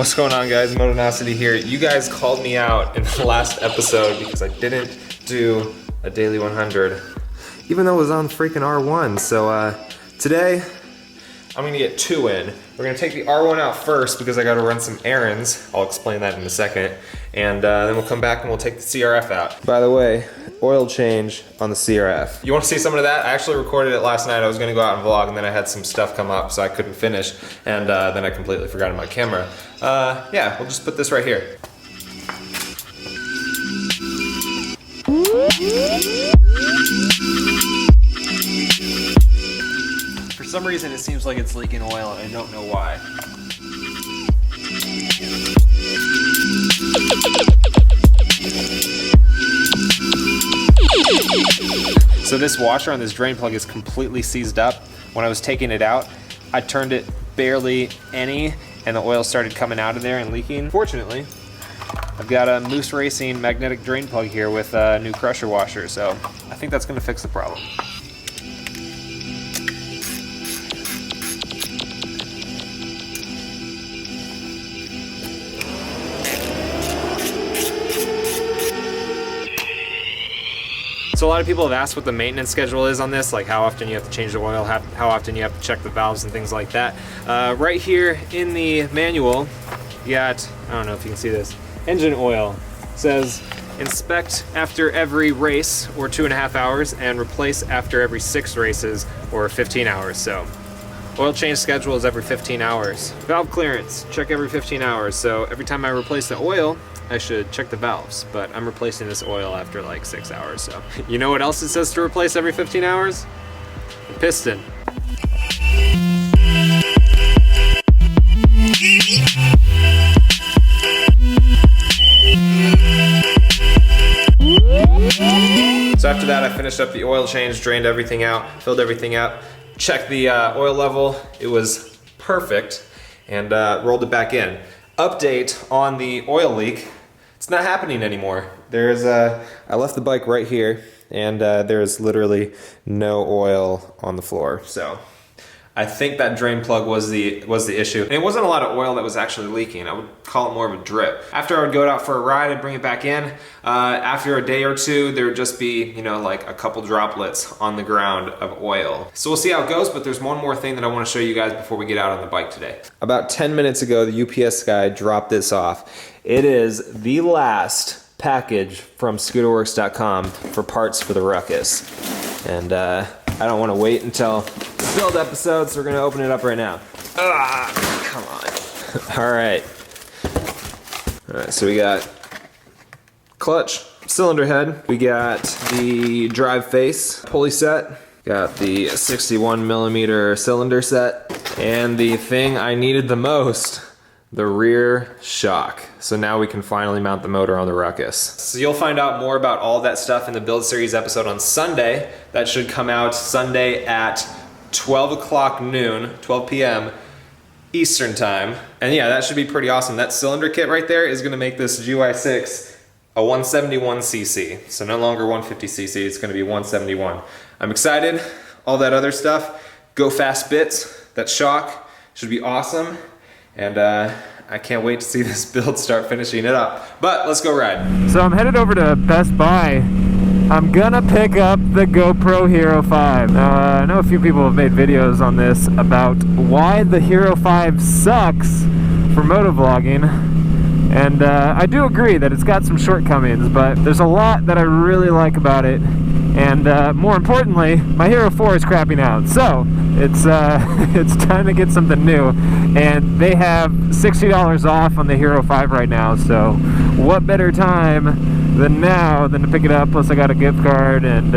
What's going on, guys? Motonosity here. You guys called me out in the last episode because I didn't do a daily 100, even though it was on freaking R1. So today, I'm gonna get 2 in. We're gonna take the R1 out first because I gotta run some errands. I'll explain that in a second. And then we'll come back and we'll take the CRF out. By the way, oil change on the CRF. You wanna see some of that? I actually recorded it last night. I was gonna go out and vlog, and then I had some stuff come up so I couldn't finish. And then I completely forgot my camera. Yeah, we'll just put this right here. For some reason, it seems like it's leaking oil, and I don't know why. So this washer on this drain plug is completely seized up. When I was taking it out, I turned it barely any, and the oil started coming out of there and leaking. Fortunately, I've got a Moose Racing magnetic drain plug here with a new crusher washer, so I think that's gonna fix the problem. So a lot of people have asked what the maintenance schedule is on this, like how often you have to change the oil, how often you have to check the valves and things like that. Right here in the manual, you got, I don't know if you can see this, engine oil. It says inspect after every race or 2.5 hours and replace after every 6 races or 15 hours. So oil change schedule is every 15 hours. Valve clearance, check every 15 hours. So every time I replace the oil, I should check the valves, but I'm replacing this oil after like 6 hours. So you know what else it says to replace every 15 hours? The piston. So after that, I finished up the oil change, drained everything out, filled everything up, checked the oil level. It was perfect, and rolled it back in. Update on the oil leak. It's not happening anymore. There's I left the bike right here, and there's literally no oil on the floor. So I think that drain plug was the issue. And it wasn't a lot of oil that was actually leaking. I would call it more of a drip. After I would go out for a ride, I'd bring it back in. After a day or two, there would just be, you know, like a couple droplets on the ground of oil. So we'll see how it goes, but there's one more thing that I want to show you guys before we get out on the bike today. About 10 minutes ago, the UPS guy dropped this off. It is the last package from scooterworks.com for parts for the Ruckus. And I don't want to wait until the build episode, so we're going to open it up right now. Come on. All right, so we got clutch, cylinder head. We got the drive face pulley set. Got the 61mm cylinder set. And the thing I needed the most, the rear shock. So now we can finally mount the motor on the Ruckus. So you'll find out more about all that stuff in the build series episode on Sunday. That should come out Sunday at 12 o'clock noon, 12 p.m. Eastern time. And yeah, that should be pretty awesome. That cylinder kit right there is gonna make this GY6 a 171cc. So no longer 150cc, it's gonna be 171. I'm excited. All that other stuff, go fast bits, that shock should be awesome. And I can't wait to see this build start finishing it up. But let's go ride. So I'm headed over to Best Buy. I'm gonna pick up the GoPro Hero5. I know a few people have made videos on this about why the Hero5 sucks for motovlogging. And I do agree that it's got some shortcomings, but there's a lot that I really like about it. And more importantly, my Hero 4 is crapping out. So it's it's time to get something new. And they have $60 off on the Hero 5 right now. So what better time than now than to pick it up? Plus I got a gift card, and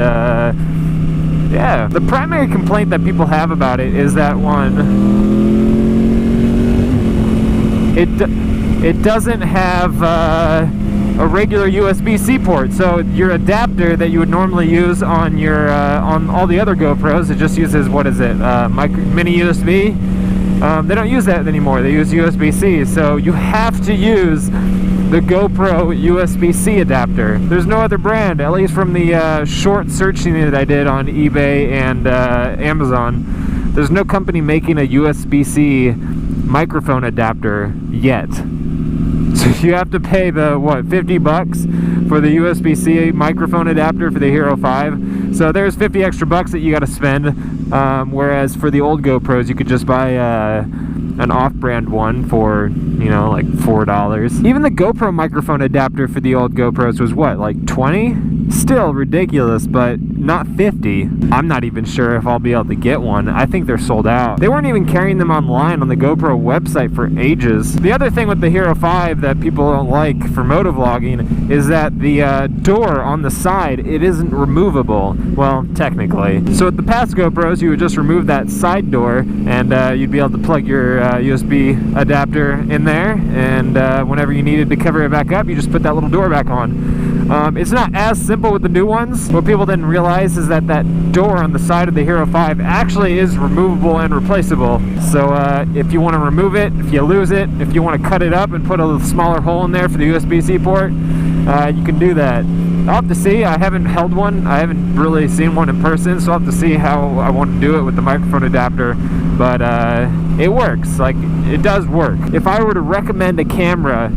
yeah. The primary complaint that people have about it is that it doesn't have a regular USB-C port. So your adapter that you would normally use on your on all the other GoPros, it just uses, what is it, mini USB. They don't use that anymore. They use USB-C. So you have to use the GoPro USB-C adapter. There's no other brand, at least from the short searching that I did on eBay and Amazon. There's no company making a USB-C microphone adapter yet. So you have to pay the, what, 50 bucks for the USB-C microphone adapter for the Hero 5. So there's 50 extra bucks that you got to spend. Whereas for the old GoPros, you could just buy an off-brand one for, you know, like $4. Even the GoPro microphone adapter for the old GoPros was what, like 20? Still ridiculous, but not 50. I'm not even sure if I'll be able to get one. I think they're sold out. They weren't even carrying them online on the GoPro website for ages. The other thing with the Hero 5 that people don't like for motovlogging is that the door on the side, it isn't removable. Well, technically. So with the past GoPros, you would just remove that side door and you'd be able to plug your USB adapter in there, and whenever you needed to cover it back up, you just put that little door back on. It's not as simple with the new ones. What people didn't realize is that that door on the side of the Hero 5 actually is removable and replaceable. So if you want to remove it, if you lose it, if you want to cut it up and put a smaller hole in there for the USB-C port, you can do that. I'll have to see. I haven't held one. I haven't really seen one in person, so I'll have to see how I want to do it with the microphone adapter. But it works. Like, it does work. If I were to recommend a camera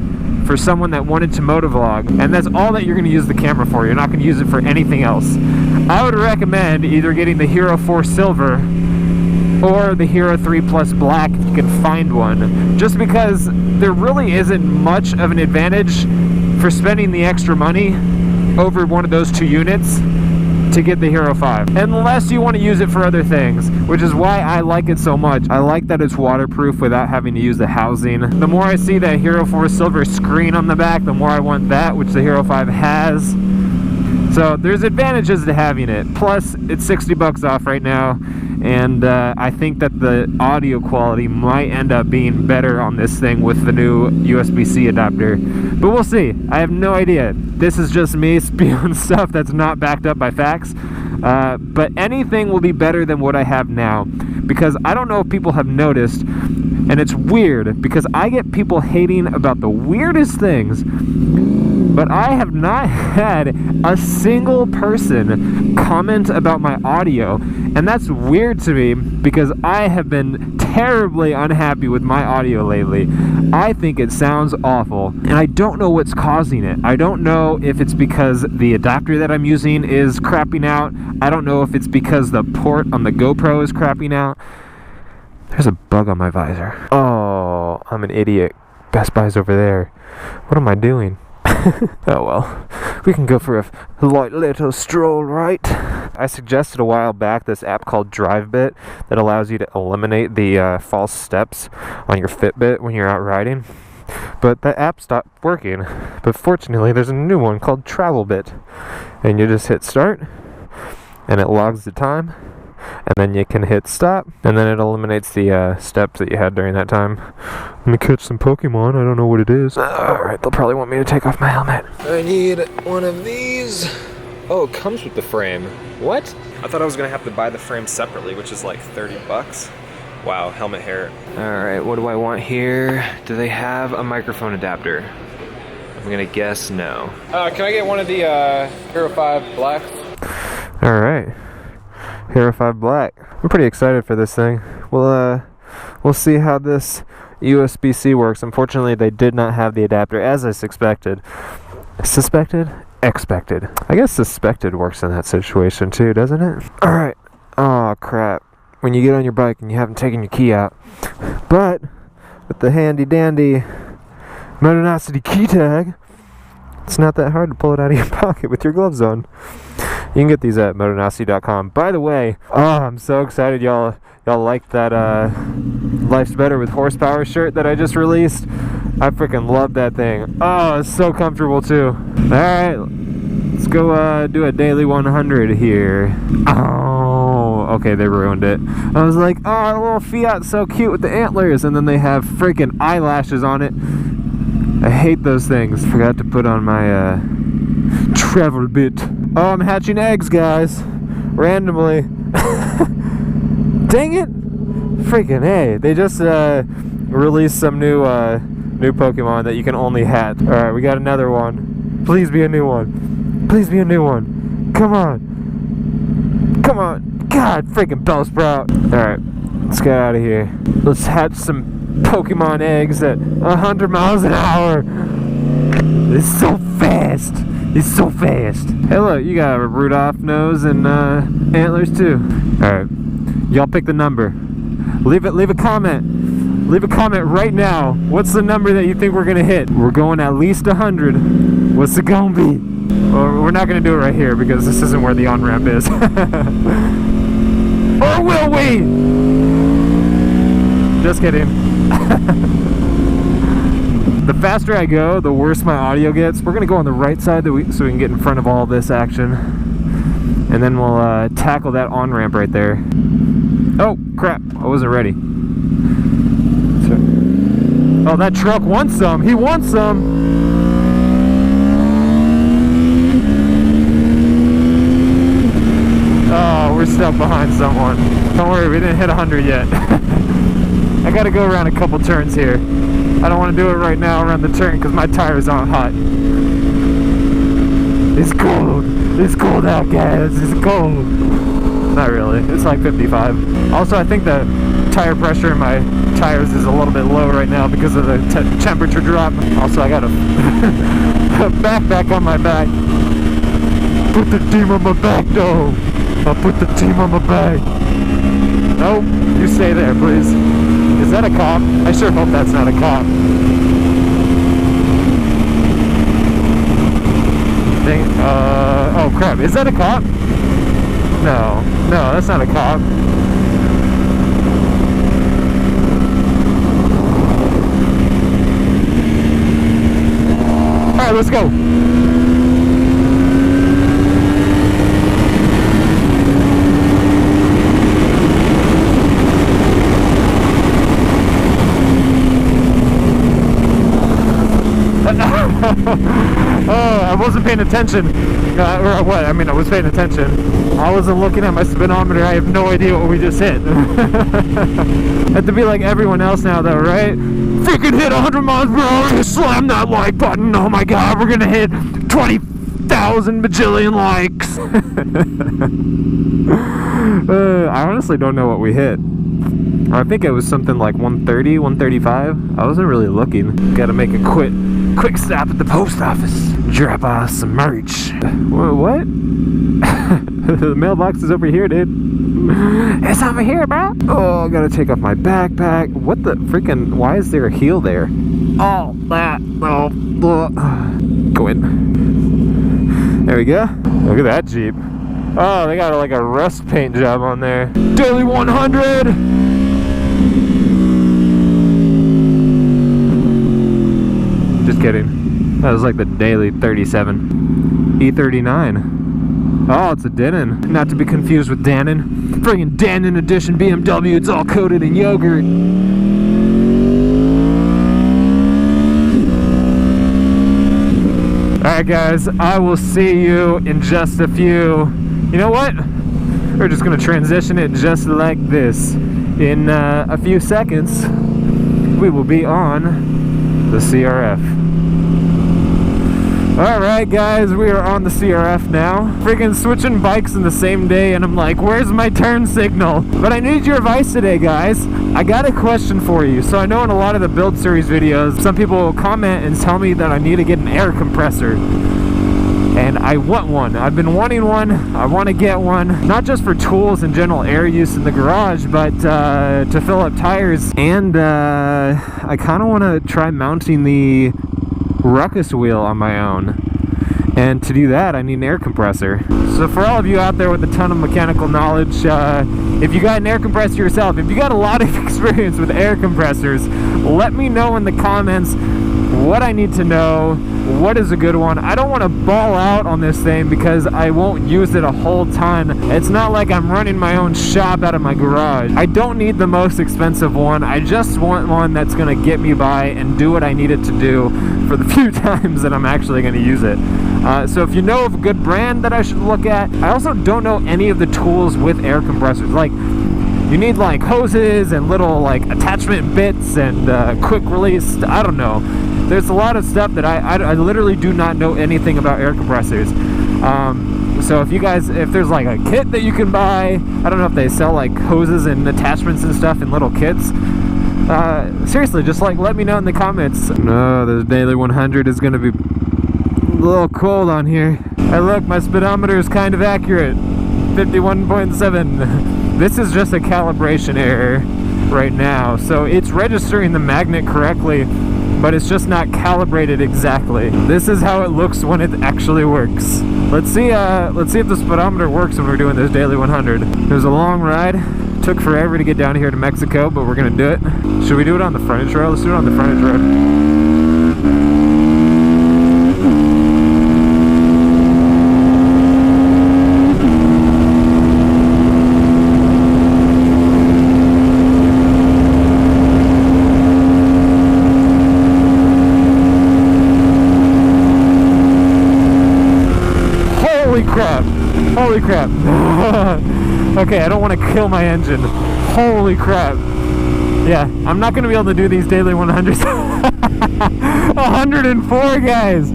for someone that wanted to motovlog, and that's all that you're going to use the camera for, you're not going to use it for anything else, I would recommend either getting the Hero 4 Silver or the Hero 3 Plus Black if you can find one. Just because there really isn't much of an advantage for spending the extra money over one of those two units to get the Hero 5, unless you want to use it for other things, which is why I like it so much. I like that it's waterproof without having to use the housing. The more I see that Hero 4 Silver screen on the back, the more I want that, which the Hero 5 has. So there's advantages to having it. Plus, it's 60 bucks off right now, and I think that the audio quality might end up being better on this thing with the new USB-C adapter. But we'll see. I have no idea. This is just me spewing stuff that's not backed up by facts. But anything will be better than what I have now. Because I don't know if people have noticed, and it's weird, because I get people hating about the weirdest things, but I have not had a single person comment about my audio, and that's weird to me because I have been terribly unhappy with my audio lately. I think it sounds awful, and I don't know what's causing it. I don't know if it's because the adapter that I'm using is crapping out. I don't know if it's because the port on the GoPro is crapping out. There's a bug on my visor. Oh, I'm an idiot. Best Buy's over there. What am I doing? Oh well, we can go for a light little stroll, right? I suggested a while back this app called DriveBit that allows you to eliminate the false steps on your Fitbit when you're out riding. But that app stopped working. But fortunately, there's a new one called TravelBit. And you just hit start, and it logs the time, and then you can hit stop, and then it eliminates the steps that you had during that time. Let me catch some Pokemon. I don't know what it is. Alright, they'll probably want me to take off my helmet. I need one of these. Oh, it comes with the frame. What? I thought I was gonna have to buy the frame separately, which is like 30 bucks. Wow, helmet hair. Alright, what do I want here? Do they have a microphone adapter? I'm gonna guess no. Can I get one of the Hero 5 Blacks? Alright. Hero 5 Black. I'm pretty excited for this thing. We'll see how this USB-C works. Unfortunately, they did not have the adapter as I suspected. Suspected? Expected. I guess suspected works in that situation too, doesn't it? Alright. Oh crap. When you get on your bike and you haven't taken your key out. But with the handy dandy Motonosity key tag, it's not that hard to pull it out of your pocket with your gloves on. You can get these at motonosity.com. By the way, I'm so excited y'all like that Life's Better with Horsepower shirt that I just released. I freaking love that thing. Oh, it's so comfortable too. Alright, let's go do a daily 100 here. Oh, okay, they ruined it. I was like, oh, a little Fiat's so cute with the antlers, and then they have freaking eyelashes on it. I hate those things. Forgot to put on my travel bit. Oh, I'm hatching eggs, guys. Randomly. Dang it! Freaking hey. They just released some new Pokemon that you can only hatch. Alright, we got another one. Please be a new one. Please be a new one. Come on. Come on. God, freaking Bellsprout. Alright, let's get out of here. Let's hatch some Pokemon eggs at 100 miles an hour. It's so fast. It's so fast. Hey look, you got a Rudolph nose and antlers too. Alright. Y'all pick the number. Leave a comment. Leave a comment right now. What's the number that you think we're gonna hit? We're going at least 100. What's it gonna be? Well, we're not gonna do it right here because this isn't where the on-ramp is. Or will we? Just kidding. The faster I go, the worse my audio gets. We're gonna go on the right side so we can get in front of all this action. And then we'll tackle that on-ramp right there. Oh, crap. I wasn't ready. Oh, that truck wants some. He wants some. Oh, we're stuck behind someone. Don't worry, we didn't hit 100 yet. I gotta go around a couple turns here. I don't want to do it right now around the turn because my tires aren't hot. It's cold. It's cold out, guys. It's cold. Not really. It's like 55. Also, I think the tire pressure in my tires is a little bit low right now because of the temperature drop. Also, I got a backpack on my back. Put the team on my back, though. I'll put the team on my back. No, you stay there, please. Is that a cop? I sure hope that's not a cop. Oh crap, is that a cop? No, that's not a cop. Alright, let's go. Oh, I wasn't paying attention. Or what? I mean, I was paying attention. I wasn't looking at my speedometer. I have no idea what we just hit. Have to be like everyone else now, though, right? Freaking hit 100 miles per hour. Slam that like button. Oh my god, we're gonna hit 20,000 bajillion likes. I honestly don't know what we hit. I think it was something like 130, 135. I wasn't really looking. Gotta make a quick stop at the post office. Drop off some merch. What? The mailbox is over here, dude. It's over here, bro. Oh, I gotta take off my backpack. What the freaking? Why is there a heel there? Oh, that. Oh, go in. There we go. Look at that Jeep. Oh, they got like a rust paint job on there. Daily 100. Just kidding. That was like the daily 37. E39. Oh, it's a Denon. Not to be confused with Dannon. Friggin' Dannon edition BMW. It's all coated in yogurt. Alright guys, I will see you in just a few. You know what? We're just gonna transition it just like this. In a few seconds, we will be on the CRF. Alright guys, we are on the CRF now. Freaking switching bikes in the same day, and I'm like, where's my turn signal? But I need your advice today, guys. I got a question for you. So I know in a lot of the build series videos, some people will comment and tell me that I need to get an air compressor. And I want one. I've been wanting one. I want to get one. Not just for tools and general air use in the garage, but to fill up tires. And I kind of want to try mounting the Ruckus wheel on my own. And to do that, I need an air compressor. So for all of you out there with a ton of mechanical knowledge, if you got an air compressor yourself, if you got a lot of experience with air compressors, let me know in the comments what I need to know, what is a good one. I don't want to ball out on this thing because I won't use it a whole ton. It's not like I'm running my own shop out of my garage. I don't need the most expensive one. I just want one that's going to get me by and do what I need it to do for the few times that I'm actually going to use it. So if you know of a good brand that I should look at, I also don't know any of the tools with air compressors. Like, you need like hoses and little like attachment bits and quick release. I don't know. There's a lot of stuff that I literally do not know anything about air compressors. So if you guys, if there's like a kit that you can buy, I don't know if they sell like hoses and attachments and stuff in little kits. Seriously, just like let me know in the comments. No, the daily 100 is gonna be little cold on here. Hey look, my speedometer is kind of accurate. 51.7. This is just a calibration error right now. So it's registering the magnet correctly, but it's just not calibrated exactly. This is how it looks when it actually works. Let's see if the speedometer works when we're doing this daily 100. It was a long ride. Took forever to get down here to Mexico, but we're gonna do it. Should we do it on the frontage road? Let's do it on the frontage road. Holy crap. Okay, I don't want to kill my engine. Holy crap. Yeah, I'm not going to be able to do these daily 100s. 104, guys.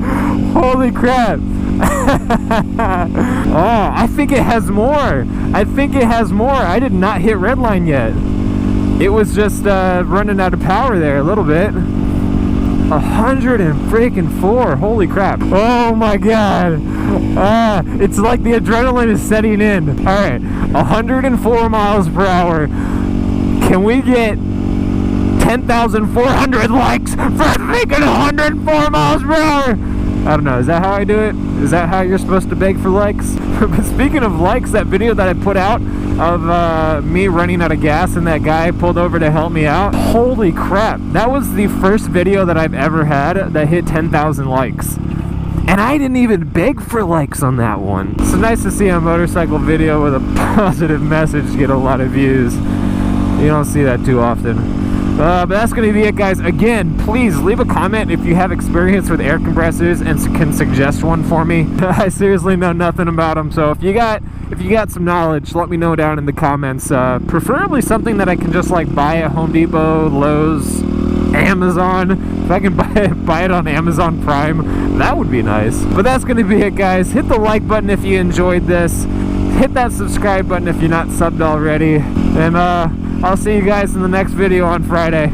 Holy crap. Oh, I think it has more. I did not hit redline yet. It was just running out of power there a little bit. 104. Holy crap. Oh my god. It's like the adrenaline is setting in. Alright, 104 miles per hour. Can we get 10,400 likes for making 104 miles per hour? I don't know, is that how I do it? Is that how you're supposed to beg for likes? But speaking of likes, that video that I put out of me running out of gas and that guy pulled over to help me out, holy crap, that was the first video that I've ever had that hit 10,000 likes. And I didn't even beg for likes on that one. It's nice to see a motorcycle video with a positive message get a lot of views. You don't see that too often. But that's going to be it, guys. Again, please leave a comment if you have experience with air compressors and can suggest one for me. I seriously know nothing about them, so if you got some knowledge, let me know down in the comments. Preferably something that I can just like buy at Home Depot, Lowe's, Amazon. If I can buy it on Amazon Prime, that would be nice. But that's going to be it, guys. Hit the like button if you enjoyed this. Hit that subscribe button if you're not subbed already. And I'll see you guys in the next video on Friday.